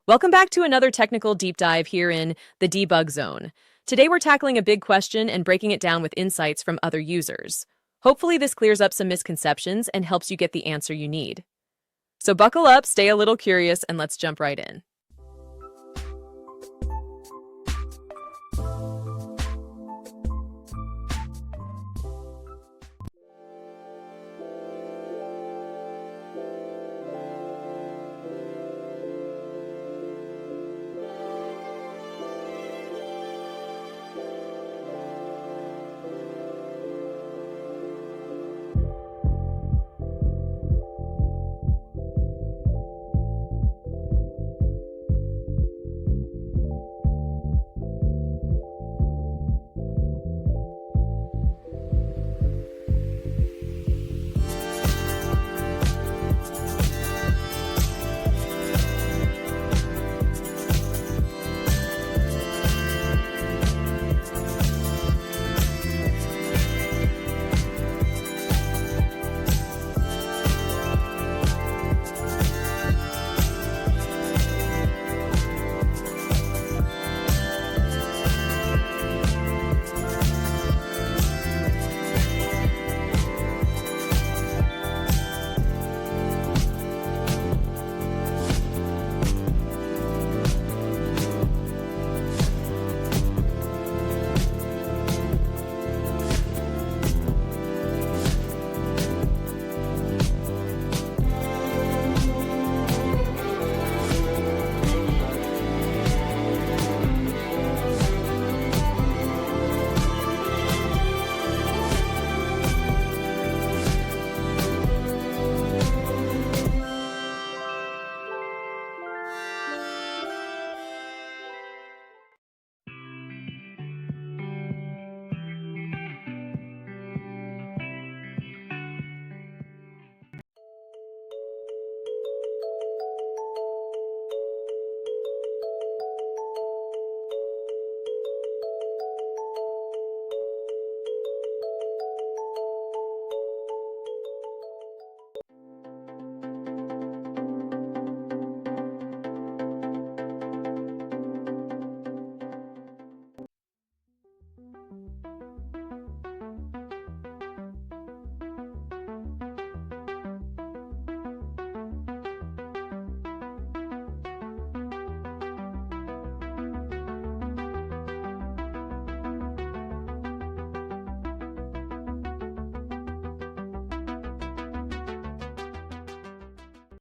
Welcome back to another technical deep dive here in the debug zone. Today we're tackling a big question and breaking it down with insights from other users. Hopefully this clears up some misconceptions and helps you get the answer you need. So buckle up, stay a little curious, and let's jump right in.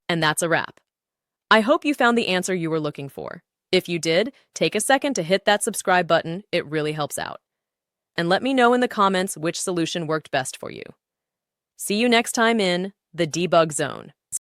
And that's a wrap. I hope you found the answer you were looking for. If you did, take a second to hit that subscribe button. It really helps out. And let me know in the comments which solution worked best for you. See you next time in the debug zone.